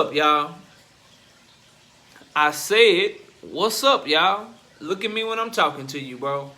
up, y'all? I said, what's up, y'all? Look at me when I'm talking to you, bro.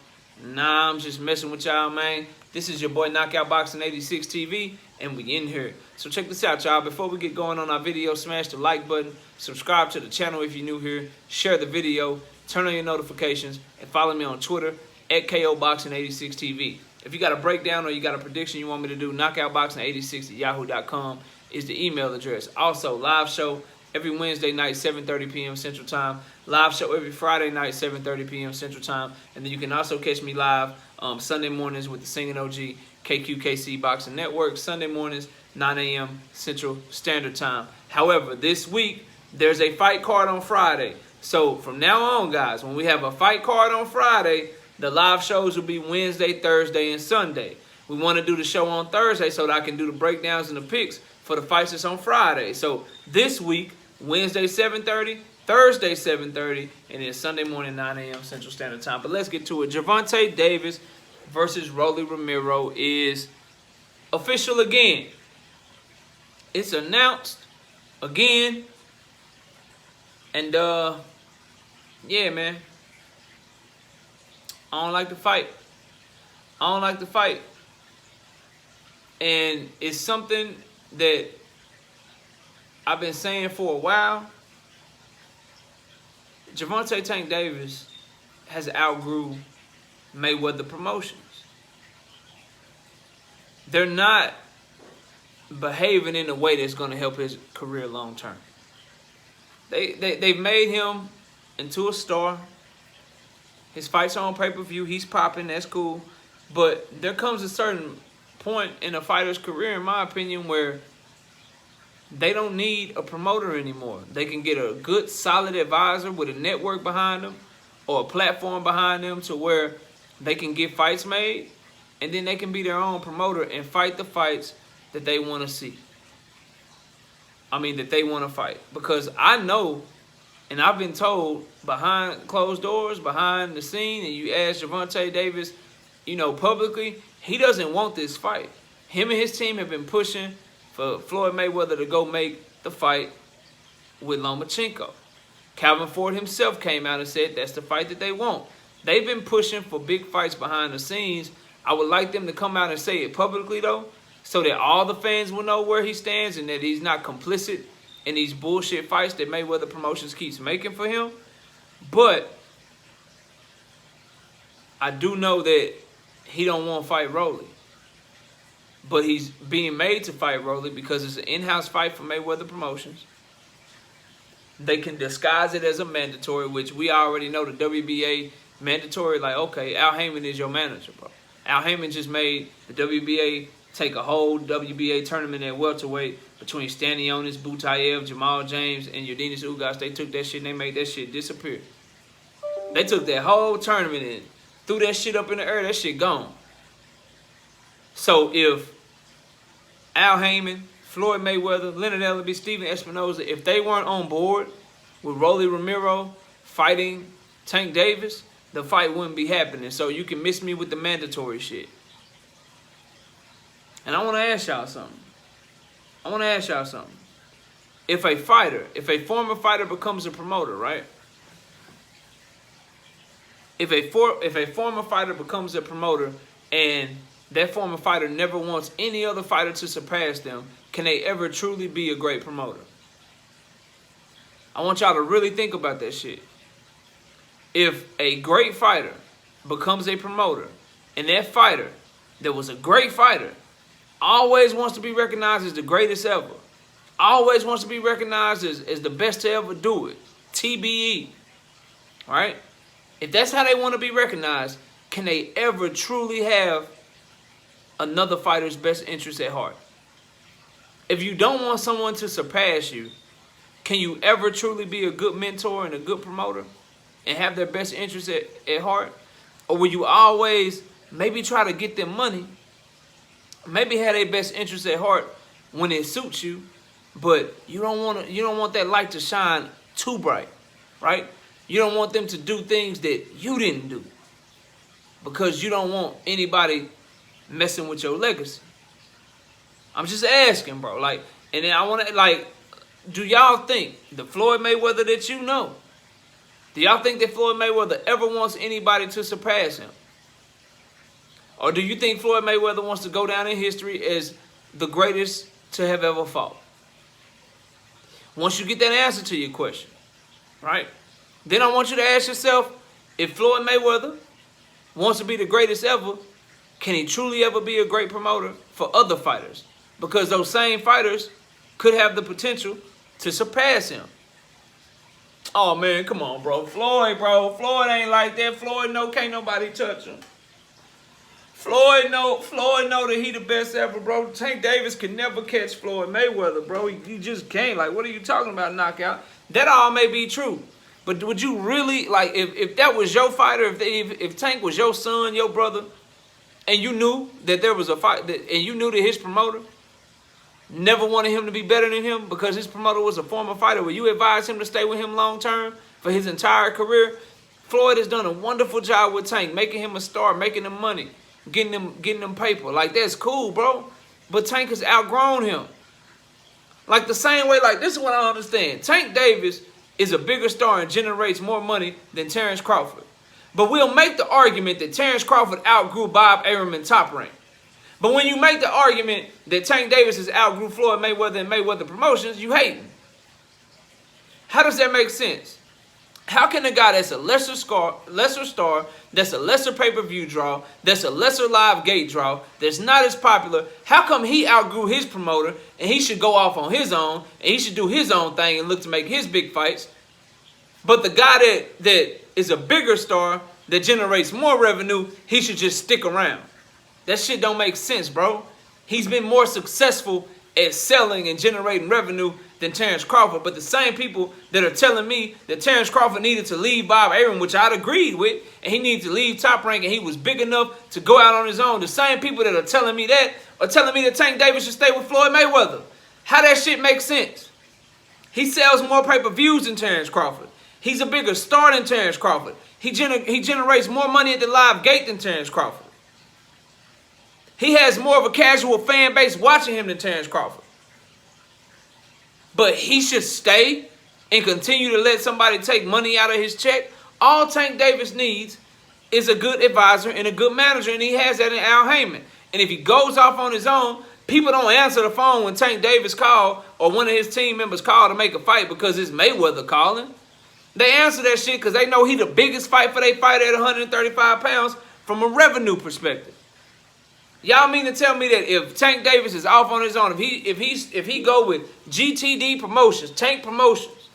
Nah, I'm just messing with y'all, man. This is your boy Knockout Boxing 86 TV, and we in here. So check this out, y'all. Before we get going on our video, smash the like button, subscribe to the channel if you're new here, share the video, turn on your notifications, and follow me on Twitter at KOBoxing86 TV. If you got a breakdown or you got a prediction you want me to do, knockoutboxing86@yahoo.com is the email address. Also, live show every Wednesday night, 7:30 p.m. Central Time. Live show every Friday night, 7:30 p.m. Central Time. And then you can also catch me live Sunday mornings with the Singing OG KQKC Boxing Network. Sunday mornings, 9 a.m. Central Standard Time. However, this week, there's a fight card on Friday. So from now on, guys, when we have a fight card on Friday, the live shows will be Wednesday, Thursday, and Sunday. We want to do the show on Thursday so that I can do the breakdowns and the picks for the fights that's on Friday. So this week, Wednesday 7:30, Thursday 7:30, and then Sunday morning 9 a.m. Central Standard Time. But let's get to it. Gervonta Davis versus Rolly Romero is official again. It's announced again. And yeah, man. I don't like the fight. I don't like the fight. And it's something that I've been saying for a while. Gervonta Tank Davis has outgrew Mayweather Promotions. They're not behaving in a way that's going to help his career long term. They've made him into a star. His fights are on pay-per-view. He's popping. That's cool. But there comes a certain point in a fighter's career, in my opinion, where they don't need a promoter anymore. They can get a good, solid advisor with a network behind them or a platform behind them to where they can get fights made, and then they can be their own promoter and fight the fights that they want to see. I mean, that they want to fight. Because I know, and I've been told behind closed doors, behind the scene, and you ask Gervonta Davis, you know, publicly, he doesn't want this fight. Him and his team have been pushing for Floyd Mayweather to go make the fight with Lomachenko. Calvin Ford himself came out and said that's the fight that they want. They've been pushing for big fights behind the scenes. I would like them to come out and say it publicly, though, so that all the fans will know where he stands and that he's not complicit in these bullshit fights that Mayweather Promotions keeps making for him. But I do know that he don't want to fight Rolly. But he's being made to fight Rolly because it's an in-house fight for Mayweather Promotions. They can disguise it as a mandatory, which we already know the WBA mandatory. Like, okay, Al Heyman is your manager, bro. Al Heyman just made the WBA take a whole WBA tournament at welterweight between Stanionis, Butayev, Jamal James, and Yordenis Ugas. They took that shit and they made that shit disappear. They took that whole tournament and threw that shit up in the air. That shit gone. So if Al Heyman, Floyd Mayweather, Leonard Ellerbe, Steven Espinoza, if they weren't on board with Rolly Romero fighting Tank Davis, the fight wouldn't be happening. So you can miss me with the mandatory shit. And I want to ask y'all something. If a former fighter becomes a promoter, right? If a former fighter becomes a promoter and that former fighter never wants any other fighter to surpass them, can they ever truly be a great promoter? I want y'all to really think about that shit. If a great fighter becomes a promoter and that fighter that was a great fighter always wants to be recognized as the greatest ever, always wants to be recognized as the best to ever do it, TBE, right? If that's how they want to be recognized, can they ever truly have another fighter's best interest at heart? If you don't want someone to surpass you, can you ever truly be a good mentor and a good promoter and have their best interest at heart? Or will you always maybe try to get them money, maybe have their best interest at heart when it suits you, but you don't want that light to shine too bright, right? You don't want them to do things that you didn't do because you don't want anybody messing with your legacy. I'm just asking, bro. Like, and then I want to, like, do y'all think the Floyd Mayweather that you know, do y'all think that Floyd Mayweather ever wants anybody to surpass him? Or do you think Floyd Mayweather wants to go down in history as the greatest to have ever fought? Once you get that answer to your question, right? Then I want you to ask yourself, if Floyd Mayweather wants to be the greatest ever, can he truly ever be a great promoter for other fighters? Because those same fighters could have the potential to surpass him. Oh, man, come on, bro. Floyd ain't like that. Floyd know can't nobody touch him. Floyd know that he the best ever, bro. Tank Davis can never catch Floyd Mayweather, bro. He just can't. Like, what are you talking about, knockout? That all may be true. But would you really, like, if that was your fighter, if Tank was your son, your brother, and you knew that there was a fight, and you knew that his promoter never wanted him to be better than him because his promoter was a former fighter, would you advise him to stay with him long term for his entire career? Floyd has done a wonderful job with Tank, making him a star, making him money, getting them paper. Like, that's cool, bro. But Tank has outgrown him. Like, the same way, like, this is what I understand. Tank Davis is a bigger star and generates more money than Terrence Crawford. But we'll make the argument that Terrence Crawford outgrew Bob Arum in Top Rank. But when you make the argument that Tank Davis has outgrew Floyd Mayweather and Mayweather Promotions, you hating. How does that make sense? How can a guy that's a lesser star, that's a lesser pay-per-view draw, that's a lesser live gate draw, that's not as popular, how come he outgrew his promoter and he should go off on his own and he should do his own thing and look to make his big fights? But the guy that is a bigger star, that generates more revenue, he should just stick around. That shit don't make sense, bro. He's been more successful at selling and generating revenue than Terrence Crawford. But the same people that are telling me that Terrence Crawford needed to leave Bob Arum, which I'd agreed with, and he needed to leave Top Rank and he was big enough to go out on his own, the same people that are telling me that are telling me that Tank Davis should stay with Floyd Mayweather. How that shit makes sense? He sells more pay-per-views than Terrence Crawford. He's a bigger star than Terrence Crawford. He generates more money at the live gate than Terrence Crawford. He has more of a casual fan base watching him than Terrence Crawford. But he should stay and continue to let somebody take money out of his check. All Tank Davis needs is a good advisor and a good manager, and he has that in Al Heyman. And if he goes off on his own, people don't answer the phone when Tank Davis called or one of his team members called to make a fight because it's Mayweather calling. They answer that shit because they know he the biggest fight for their fighter at 135 pounds from a revenue perspective. Y'all mean to tell me that if Tank Davis is off on his own, if he go with GTD Promotions, Tank Promotions,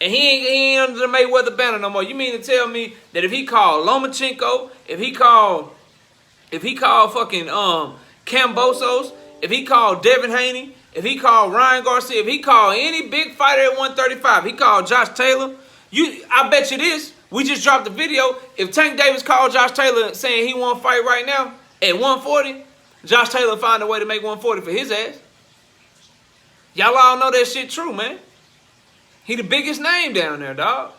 and he ain't under the Mayweather banner no more, you mean to tell me that if he called Lomachenko, if he called fucking Kambosos, if he called Devin Haney, if he called Ryan Garcia, if he called any big fighter at 135, he called Josh Taylor, I bet you this, we just dropped the video, if Tank Davis called Josh Taylor saying he want to fight right now, at 140, Josh Taylor find a way to make 140 for his ass. Y'all all know that shit true, man. He the biggest name down there, dog.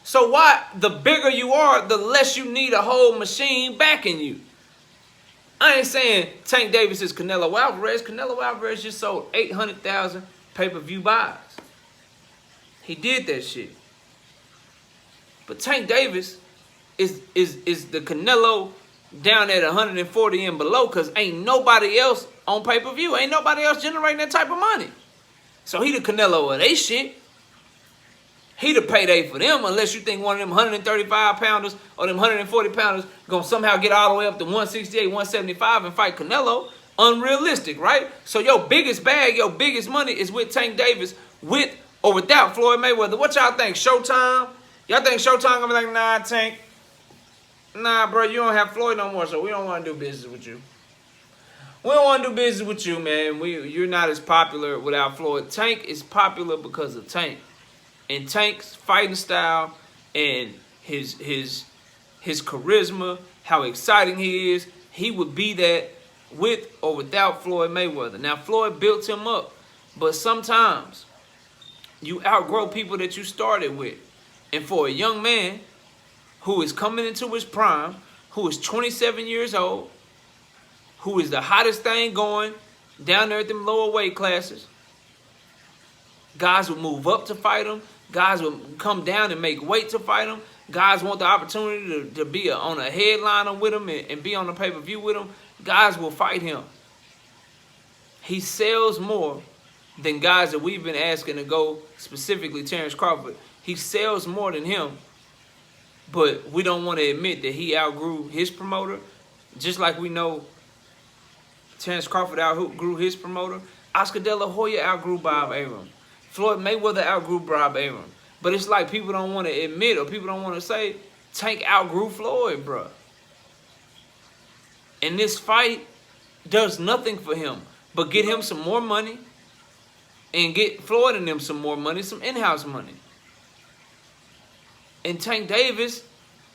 So why, the bigger you are, the less you need a whole machine backing you. I ain't saying Tank Davis is Canelo Alvarez. Canelo Alvarez just sold 800,000 pay-per-view buys. He did that shit. But Tank Davis is the Canelo down at 140 and below because ain't nobody else on pay-per-view. Ain't nobody else generating that type of money. So he the Canelo of they shit. He the payday for them unless you think one of them 135 pounders or them 140 pounders gonna somehow get all the way up to 168, 175 and fight Canelo. Unrealistic, right? So your biggest bag, your biggest money is with Tank Davis, with or without Floyd Mayweather. What y'all think? Showtime? Y'all think Showtime gonna be like, nah, Tank? Nah, bro, you don't have Floyd no more, so we don't want to do business with you. We don't want to do business with you, man. You're not as popular without Floyd. Tank is popular because of Tank. And Tank's fighting style and his charisma, how exciting he is, he would be that with or without Floyd Mayweather. Now, Floyd built him up, but sometimes you outgrow people that you started with. And for a young man who is coming into his prime, who is 27 years old, who is the hottest thing going down there at them lower weight classes, Guys would move up to fight him. Guys would come down and make weight to fight him. Guys want the opportunity to be on a headliner with him and be on the pay-per-view with him. Guys will fight him. He sells more than guys that we've been asking to go, specifically Terrence Crawford. He sells more than him, but we don't want to admit that he outgrew his promoter. Just like we know Terrence Crawford outgrew his promoter. Oscar De La Hoya outgrew Bob Arum. Floyd Mayweather outgrew Bob Arum. But it's like people don't want to admit, or people don't want to say, Tank outgrew Floyd, bro. And this fight does nothing for him but get him some more money and get Floyd and them some more money, some in-house money. And Tank Davis,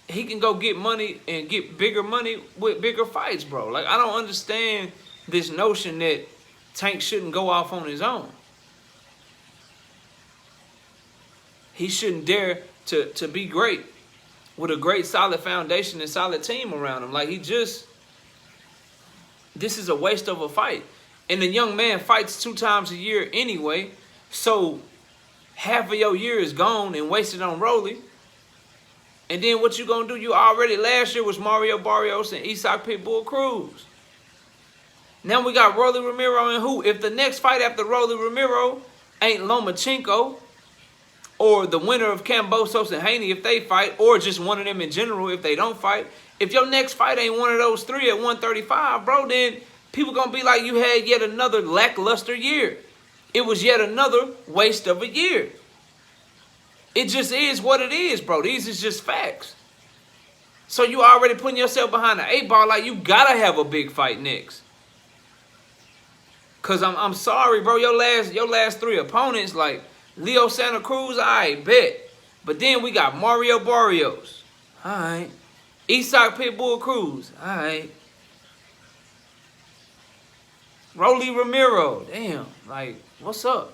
he can go get money and get bigger money with bigger fights, bro. Like, I don't understand this notion that Tank shouldn't go off on his own. He shouldn't dare to be great with a great, solid foundation and solid team around him. Like, this is a waste of a fight. And the young man fights 2 times a year anyway, so half of your year is gone and wasted on Rolly. And then what you gonna do? You already last year was Mario Barrios and Isak Pitbull Cruz. Now we got Rolly Romero and who? If the next fight after Rolly Romero ain't Lomachenko, or the winner of Kambosos and Haney if they fight, or just one of them in general if they don't fight, if your next fight ain't one of those 3 at 135, bro, then people gonna be like, you had yet another lackluster year. It was yet another waste of a year. It just is what it is, bro. These is just facts. So you already putting yourself behind the 8 ball, like you gotta have a big fight next. Cause I'm sorry, bro. Your last 3 opponents, like Leo Santa Cruz, I bet. But then we got Mario Barrios. Alright. Isak Pitbull Cruz. Alright. Rolly Romero. Damn. Like, what's up?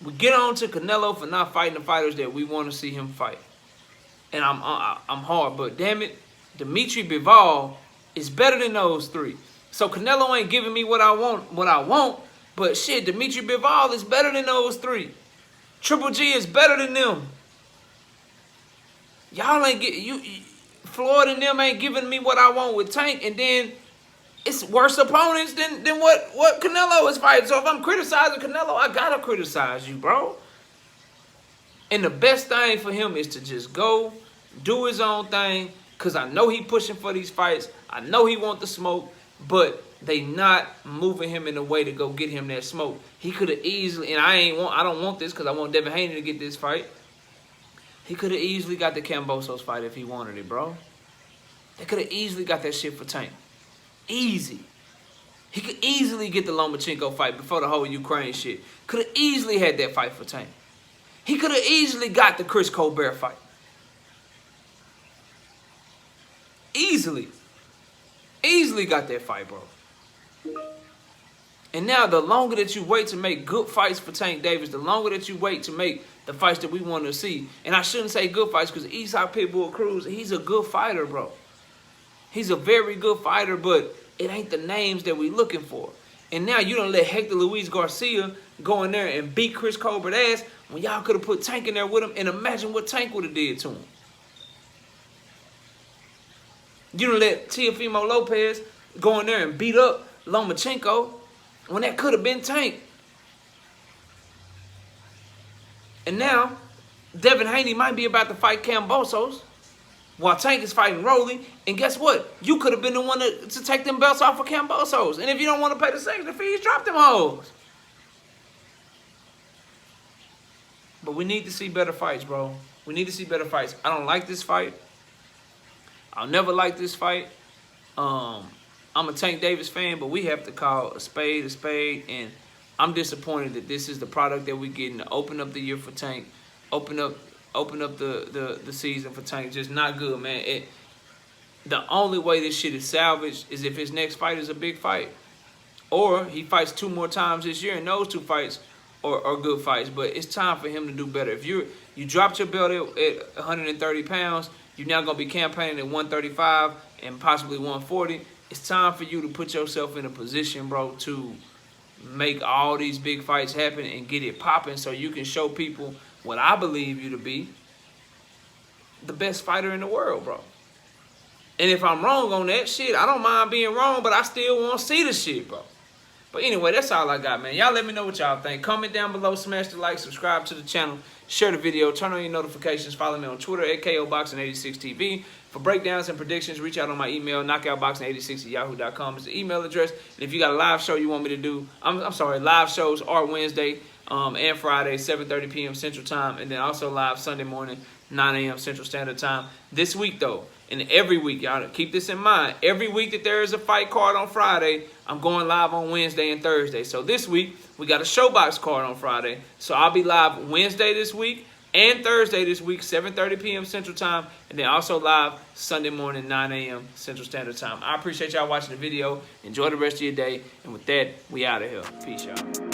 We get on to Canelo for not fighting the fighters that we want to see him fight. And I'm hard, but damn it, Dimitri Bivol is better than those 3. So Canelo ain't giving me what I want, but shit, Dimitri Bivol is better than those 3. Triple G is better than them. Y'all ain't Floyd and them ain't giving me what I want with Tank, and then it's worse opponents than what Canelo is fighting. So if I'm criticizing Canelo, I gotta criticize you, bro. And the best thing for him is to just go do his own thing, because I know he pushing for these fights. I know he want the smoke, but they not moving him in a way to go get him that smoke. He could have easily, and I don't want this because I want Devin Haney to get this fight. He could have easily got the Kambosos fight if he wanted it, bro. They could have easily got that shit for Tank. Easy. He could easily get the Lomachenko fight before the whole Ukraine shit. Could have easily had that fight for Tank. He could have easily got the Chris Colbert fight. Easily. Easily got that fight, bro. And now the longer that you wait to make good fights for Tank Davis, the longer that you wait to make the fights that we want to see. And I shouldn't say good fights because Isak Pitbull Cruz, he's a good fighter, bro. He's a very good fighter, but it ain't the names that we looking for. And now you done let Hector Luis Garcia go in there and beat Chris Colbert ass when y'all could have put Tank in there with him, and imagine what Tank would have did to him. You done let Teofimo Lopez go in there and beat up Lomachenko when that could have been Tank. And now Devin Haney might be about to fight Kambosos while Tank is fighting Rolly. And guess what? You could have been the one to take them belts off of Kambosos. And if you don't want to pay the sanction fees, drop them hoes. But we need to see better fights, bro. We need to see better fights. I don't like this fight. I'll never like this fight. I'm a Tank Davis fan, but we have to call a spade, and I'm disappointed that this is the product that we're getting to open up the year for Tank, open up the season for Tank. Just not good, man. The only way this shit is salvaged is if his next fight is a big fight, or he fights 2 more times this year, and those 2 fights are good fights. But it's time for him to do better. If you dropped your belt at 130 pounds, you're now going to be campaigning at 135 and possibly 140. It's time for you to put yourself in a position, bro, to make all these big fights happen and get it popping so you can show people what I believe you to be, the best fighter in the world, bro. And if I'm wrong on that shit, I don't mind being wrong, but I still want to see the shit, bro. But anyway, that's all I got, man. Y'all let me know what y'all think. Comment down below, smash the like, subscribe to the channel, share the video, turn on your notifications, follow me on Twitter at KOBoxing86TV. For breakdowns and predictions, reach out on my email, knockoutboxing86@yahoo.com is the email address. And if you got a live show you want me to do, I'm sorry, live shows are Wednesday and Friday, 7:30 p.m. Central Time, and then also live Sunday morning, 9 a.m. Central Standard Time. This week, though, and every week, y'all keep this in mind, every week that there is a fight card on Friday, I'm going live on Wednesday and Thursday. So this week, we got a Showbox card on Friday. So I'll be live Wednesday this week and Thursday this week, 7:30 p.m. Central Time, and then also live Sunday morning, 9 a.m. Central Standard Time. I appreciate y'all watching the video. Enjoy the rest of your day. And with that, we out of here. Peace, y'all.